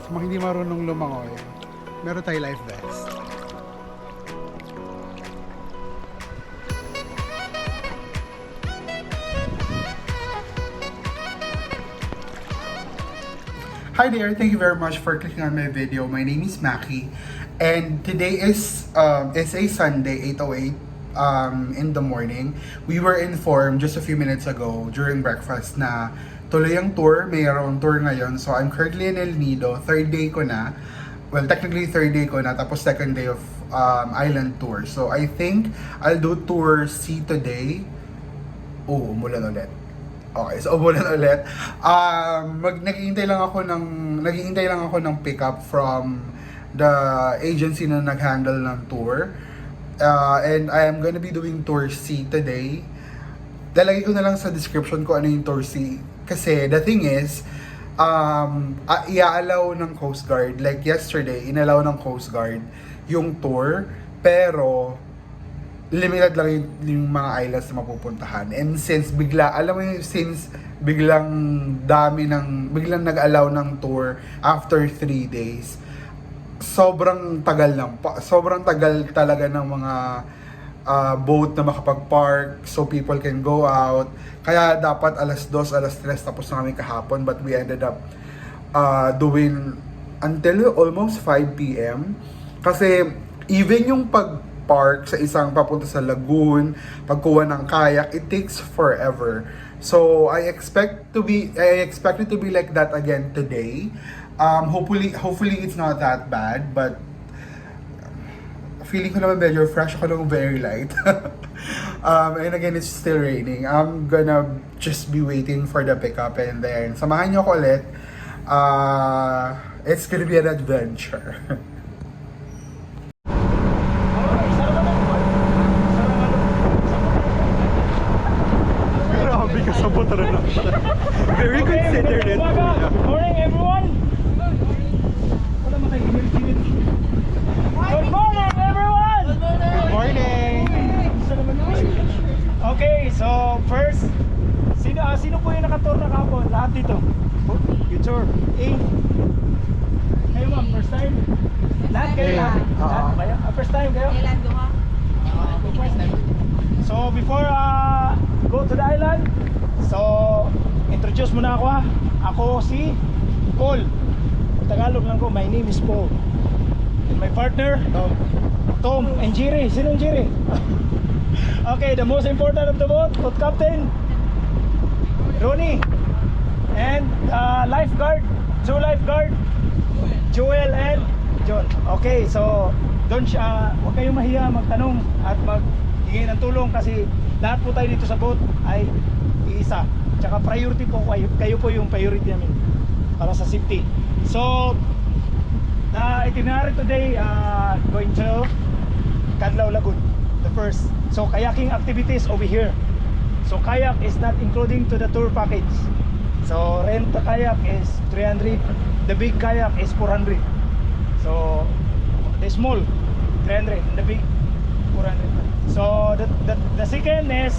Sa mga hindi marunong lumangoy, meron tayo life vest. Hi there, thank you very much for clicking on my video. My name is Maki, and today is a Sunday, 8:08 in the morning. We were informed just a few minutes ago during breakfast na tuloy ang tour, mayroong tour ngayon. So I'm currently in El Nido, third day ko na. Well, technically third day ko na, tapos second day of island tour. So I think I'll do tour C today. Oh, umulan ulit. Okay, so umulan ulit. Naghihintay lang ako ng pickup from the agency na nag-handle ng tour. And I am gonna be doing tour C today. Lalagay ko na lang sa description ko ano yung tour C. Kasi the thing is, i-allow ng Coast Guard. Like yesterday, inallow ng Coast Guard yung tour. Pero limited lang yung mga islands na mapupuntahan. And since biglang nag-allow ng tour after 3 days, sobrang tagal talaga ng mga boat na makapag-park so people can go out. Kaya dapat alas 2, alas 3 tapos na kami kahapon, but we ended up doing until almost 5 p.m. Kasi even yung pag-park sa isang papunta sa lagoon, pagkuha ng kayak, it takes forever. So I expect it to be like that again today. Hopefully it's not that bad, but feeling ko naman medyo fresh ako nung very light. And again, it's still raining. I'm gonna just be waiting for the pickup, and then samahan niyo ko ulit. It's gonna be an adventure. Grabe ka sa buta rin lang siya. Very considerate. Good morning, everyone! Good morning, everyone! Good morning! Okay, so first, sino po yung nakatur na kahapon? Lahat dito. You tour. Kayo ma'am, first time? Lahat kayo? Lahat kayo? First time kayo? So before go to the island, so introduce muna ako ha. Ako si Paul. Tagalog lang ko, my name is Paul. And my partner, Tom and Jerry. Sinong Jerry? Okay, the most important of the boat captain, Ronnie. And lifeguard, two lifeguard, Joel and John. Okay, so huwag kayong mahiya magtanong at maghingay ng tulong kasi lahat po tayo dito sa boat ay iisa. Tsaka priority po kayo po yung priority namin para sa safety. So the itinerary today going to Cadlaw Lagoon, the first. So kayaking activities over here. So kayak is not including to the tour package. So rent the kayak is 300, the big kayak is 400. So the small 300 and the big 400. So the second is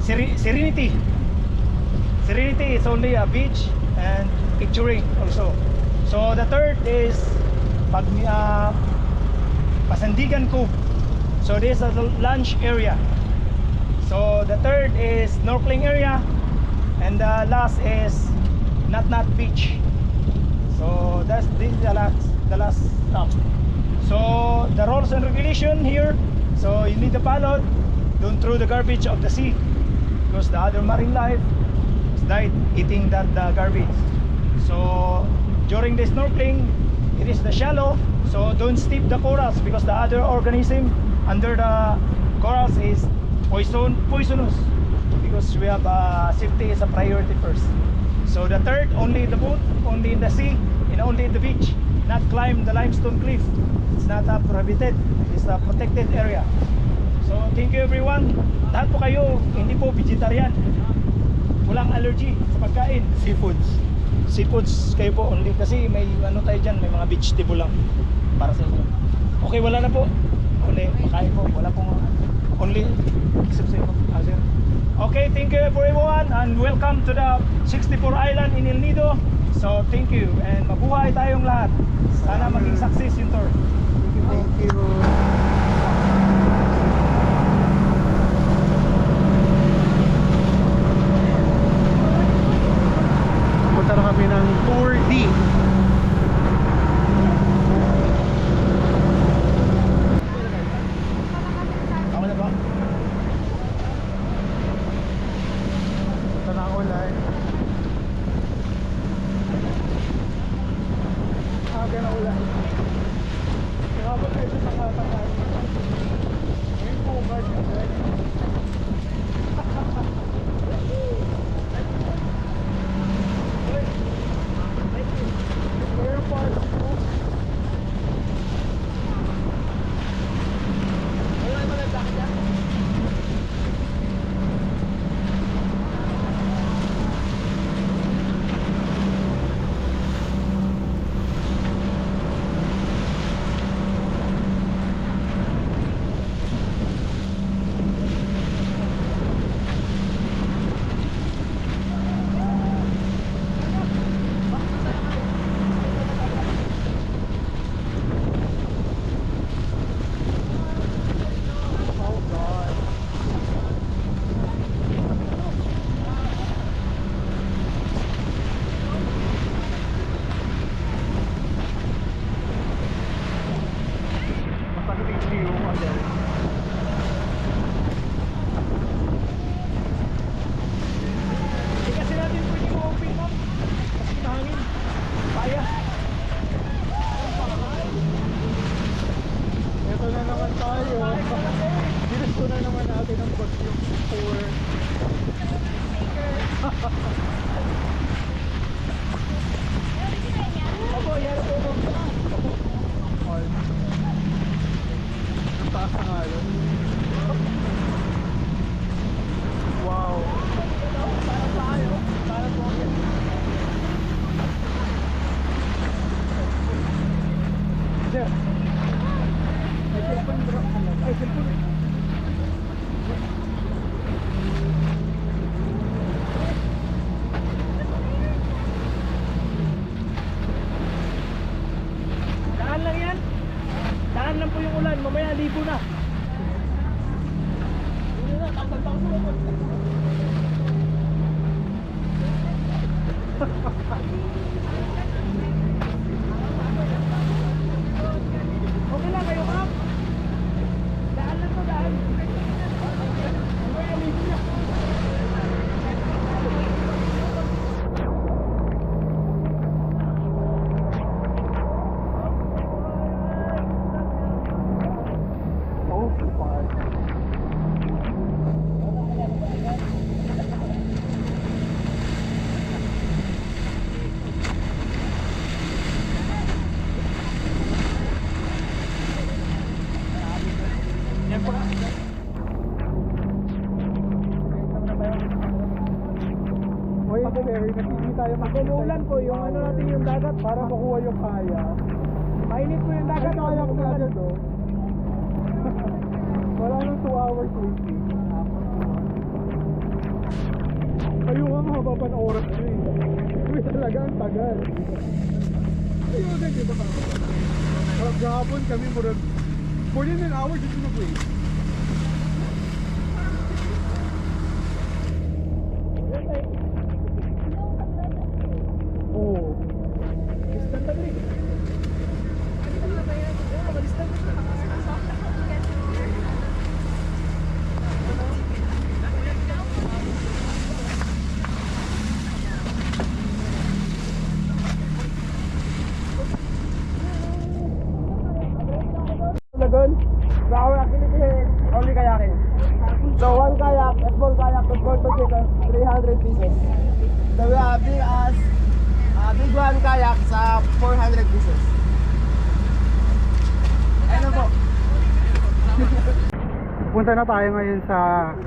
Serenity. Serenity is only a beach and picturing also. So the third is Pasandigan Cove. So this is a lunch area. So the third is snorkeling area, and the last is Nat Beach. So this is the last stop. So the rules and regulation here. So you need to follow. Don't throw the garbage of the sea, because the other marine life is died eating the garbage. So during the snorkeling, it is the shallow. So don't steep the corals, because the other organism under the corals is poisonous, because we have safety is a priority first. So the third, only the boat, only in the sea, and only in the beach. Not climb the limestone cliff. It's not prohibited. It's a protected area. So thank you everyone. Lahat po kayo hindi po vegetarian. Walang allergy sa pagkain. Seafoods kayo po only, kasi may ano tayo dyan, may mga vegetable lang para sa inyo. Okay, wala na po. Only makain po. Wala pong only except sa inyo. Okay, thank you everyone and welcome to the 64 Island in El Nido. So thank you and mabuhay tayong lahat. Sana maging success yung tour. Thank you. Punta na kami ng Tour D. Tama na ba? Ito na ang ulan. Aga na ulan. Kaya ba tayo sa tangatangan? Ngayon po ba siya? Hindi kasi natin pwede mo open up. Kasi nahangin. Kaya. Ito na naman tayo. Ginusto na naman natin ang bagyong tour. Opo, yan po. Ang taas ng alon. Wow. Sir. Ay, cellphone bro. Ay, cellphone. Daan lang yan. Daan lang po yung ulan. Mamaya libo na. Hindi na, tatagtang mo. Okay lang kayo, ma'am. Daan lang to, daan. Mamaya libo na. Oh, far. Yan po. Uy, Terry, hindi tayo Pag-umulan po, yung ano natin yung dagat. para makuha yung kaya. Mainit po yung dagat. Kaya ko na agad, oh. Wala nang 2 hours waiting. Kayo nga mahaba pa na oras na eh. Uy, talaga ang tagal. Ayun agad, di ba ka? Gahapon kami, murag more than an hour dito nag-wait. Oo. Distant na rin. Lagoon. So our activity here is only kayaking. So one kayak, a small kayak with 4 passengers, 300 pieces. So we have big one kayak sa 400 pieces. Ano po? Punta na tayo ngayon sa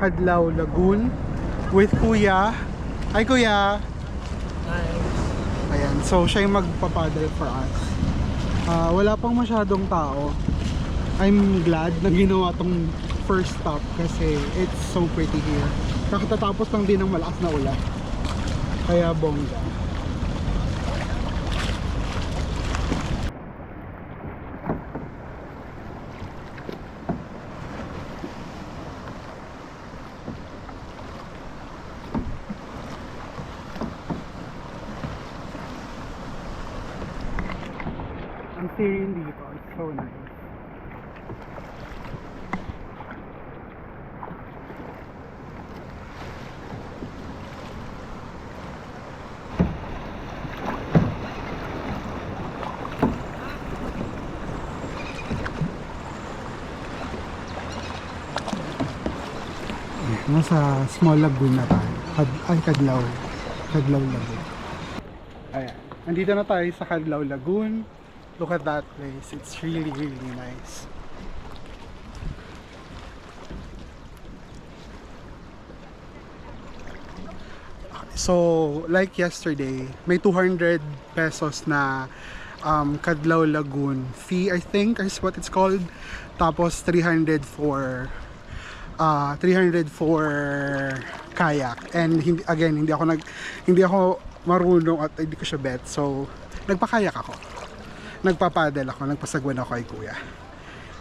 Hadlaw Lagoon with Kuya. Hi Kuya! Ayan, so siya yung magpapaddle for us. Wala pang masyadong tao. I'm glad na ginawa tong first stop kasi it's so pretty here. Kakatapos lang din ng malakas na ulan. Kaya bongga. Ang steering dito is so nice. Nasa small lagoon na tayo. Kadlaw. Kadlaw Lagoon. Ayan. Nandito na tayo sa Kadlaw Lagoon. Look at that place. It's really, really nice. So, like yesterday, may 200 pesos na Kadlaw Lagoon fee, I think is what it's called. Tapos 300 for kayak. And hindi ako marunong at hindi ko siya bet. So, nagpakayak ako. Nagpapadel ako, nagpasagwan ako kay kuya.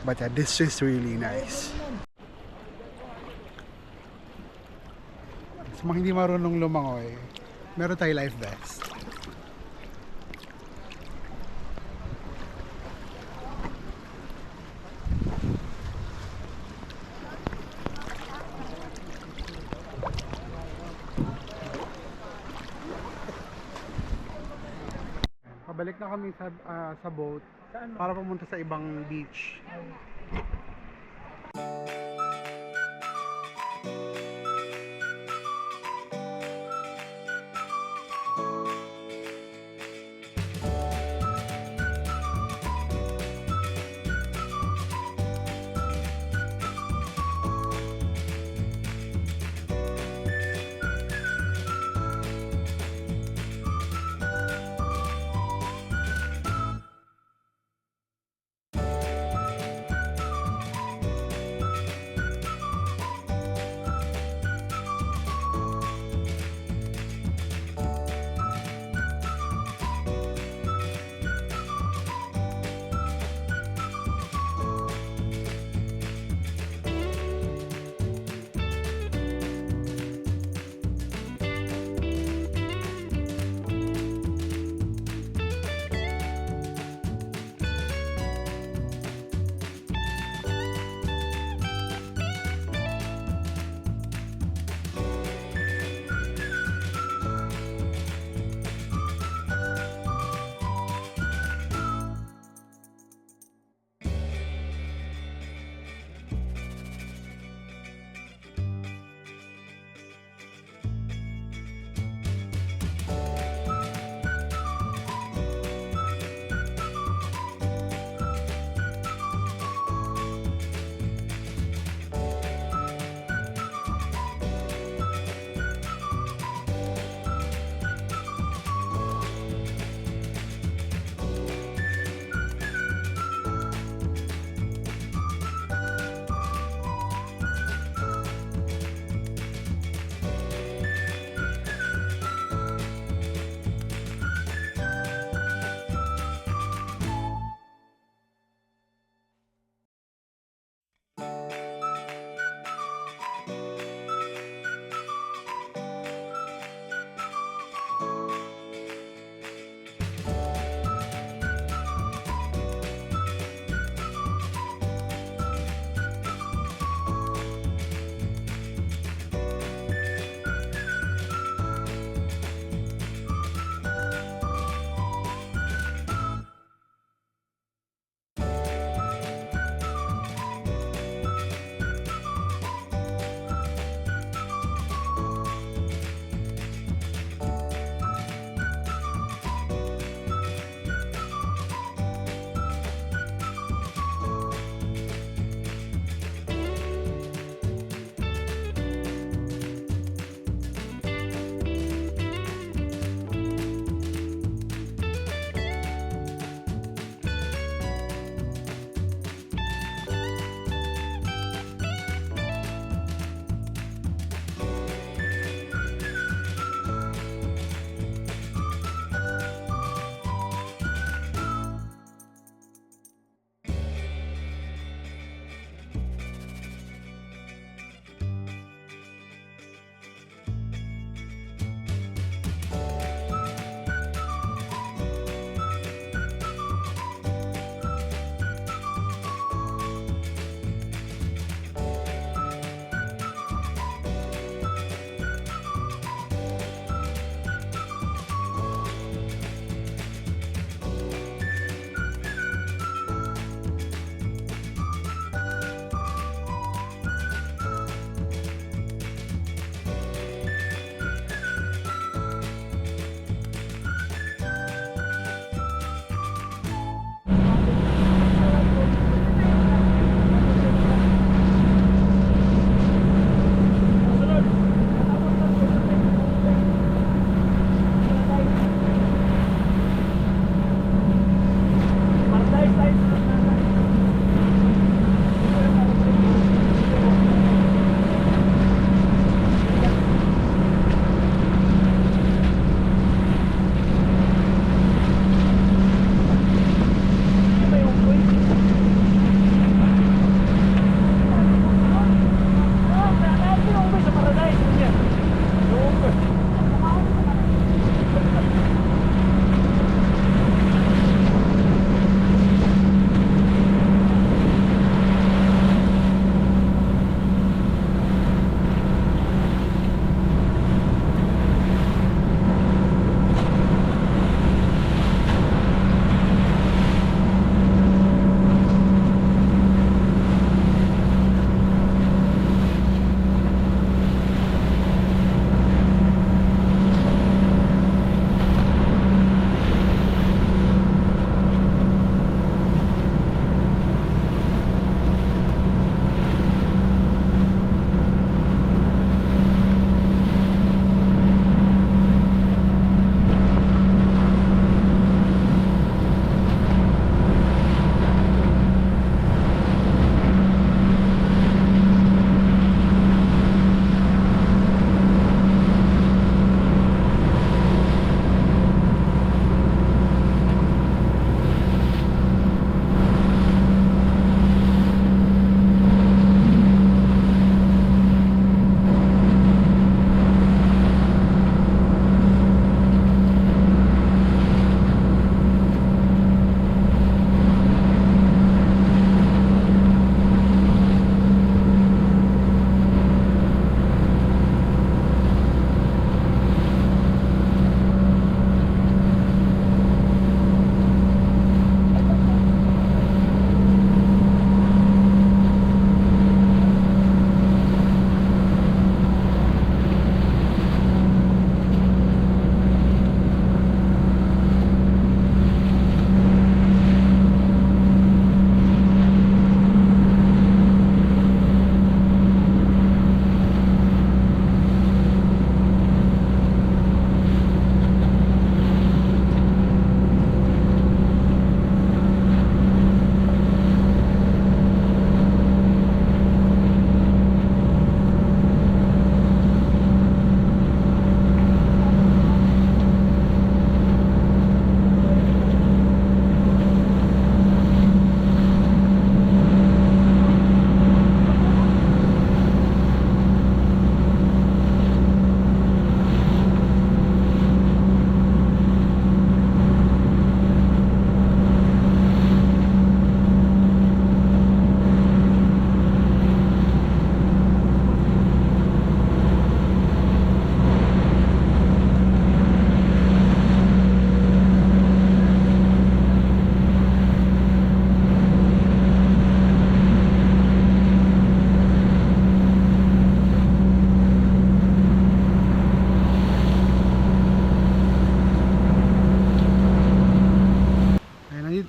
But yeah, this is really nice. Sa mga hindi marunong lumangoy, meron tayo life vest. Pabalik na kami sa boat para pumunta sa ibang beach.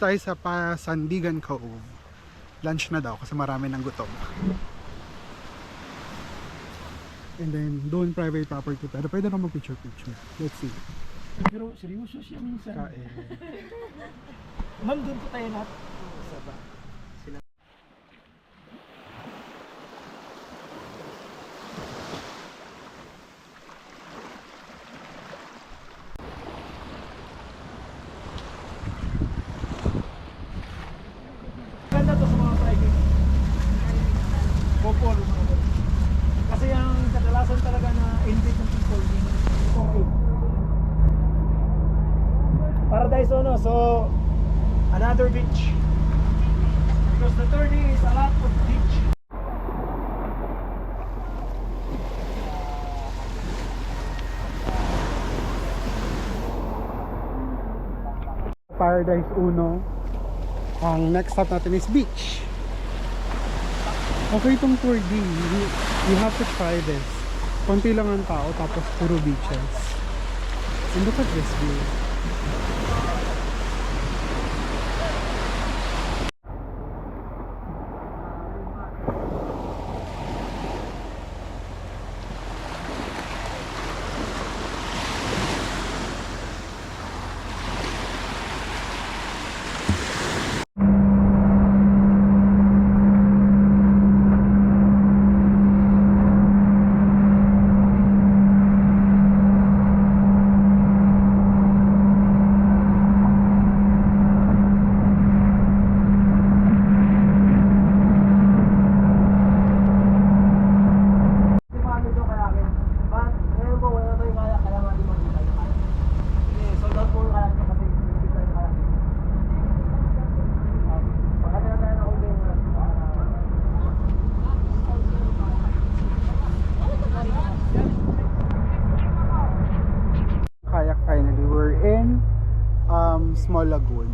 tayo sa Sandigan Cove. Lunch na daw kasi marami ng gutom. And then, doon private property. Pero pwede na mag-picture-picture. Let's see. Pero seryoso siya minsan. Kain. Ma'am, doon po tayo lahat. Ganda to sa mga private. Couple, mga ganun. Kasi ang kadalasan talaga na invite ng people okay. Paradise Ono, so another beach. Because the third is a lot of beach. Paradise Uno. Ang next stop natin is beach. Okay itong tour D. You have to try this. Konti lang ang tao tapos puro beaches. And look at this view. Finally, we're in Small Lagoon.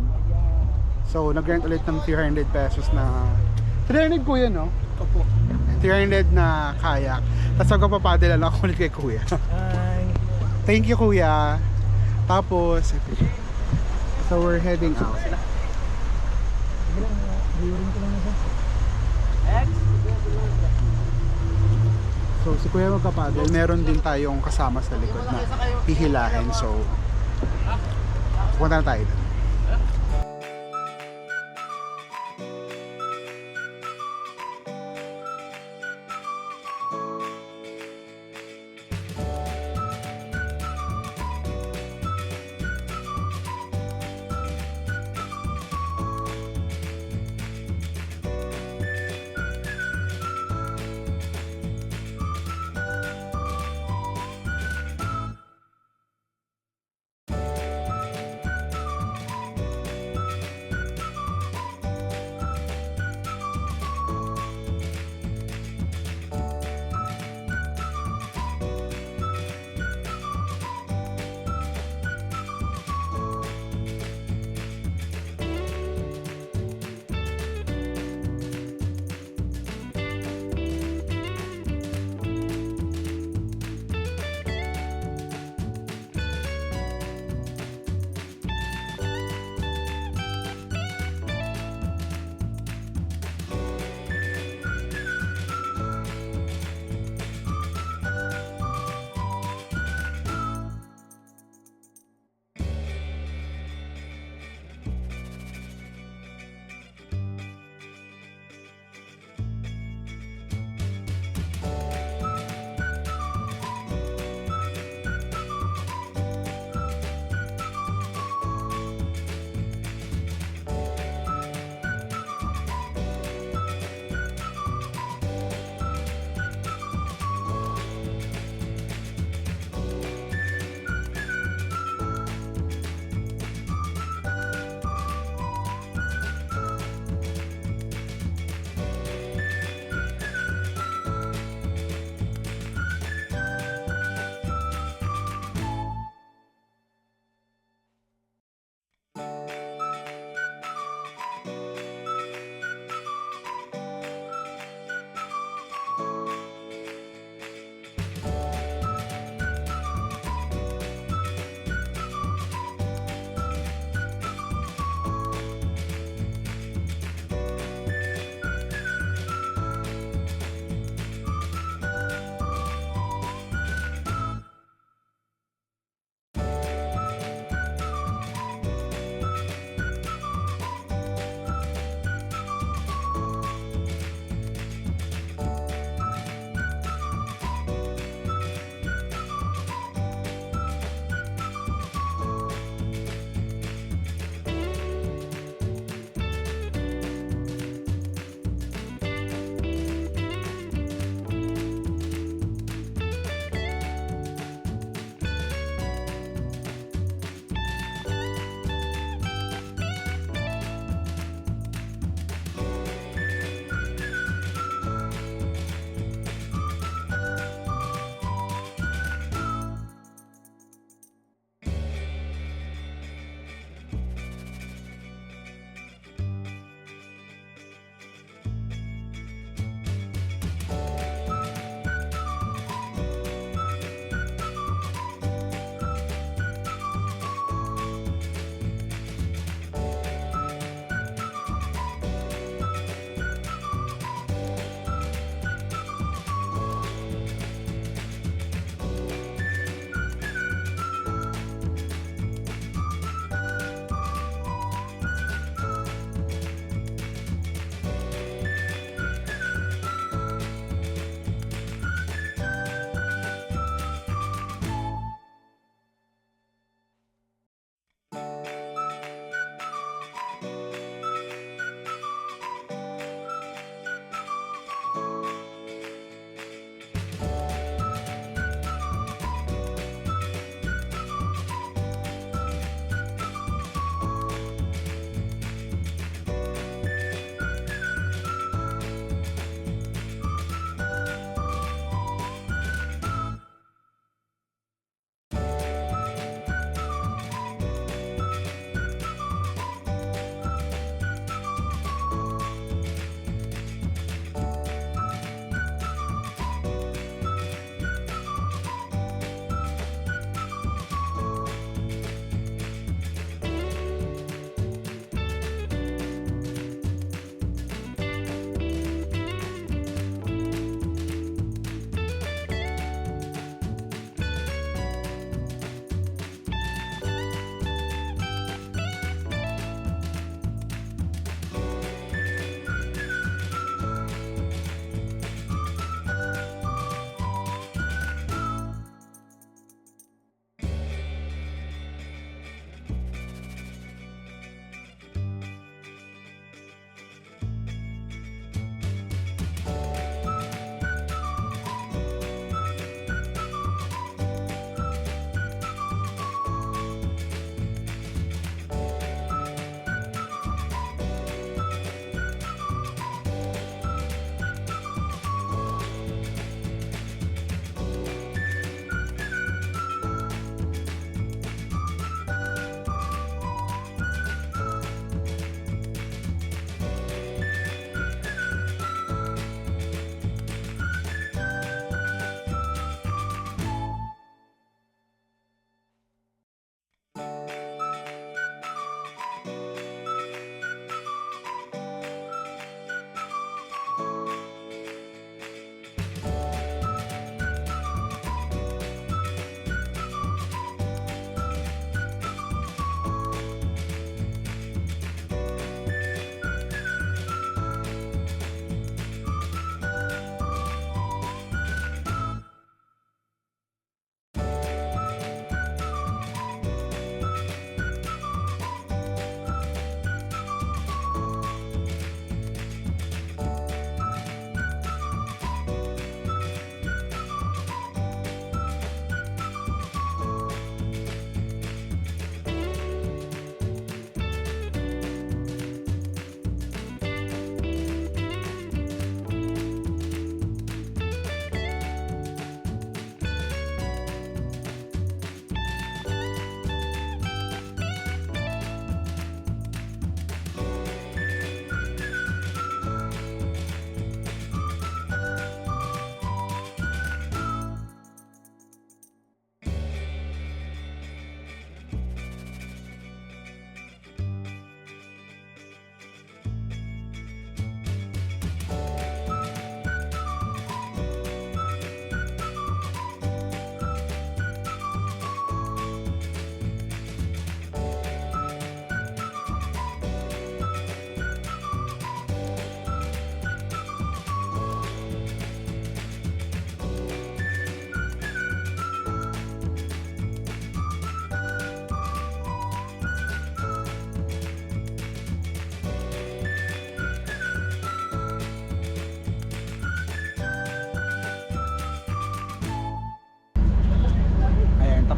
So, nag-rent ulit ng 300 pesos na 300 kuya, no? Opo. 300 na kayak. Tapos magpapadala lang ako ulit kay kuya. Thank you, kuya. Tapos, ito siya. So, we're heading out. So, si kuya magpapadal. Meron din tayong kasama sa likod na hihilahin. So, punta na tayo doon.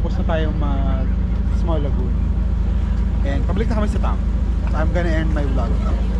tapos na tayong mag Small Lagoon. And pabalik na kami sa town. So I'm gonna end my vlog now.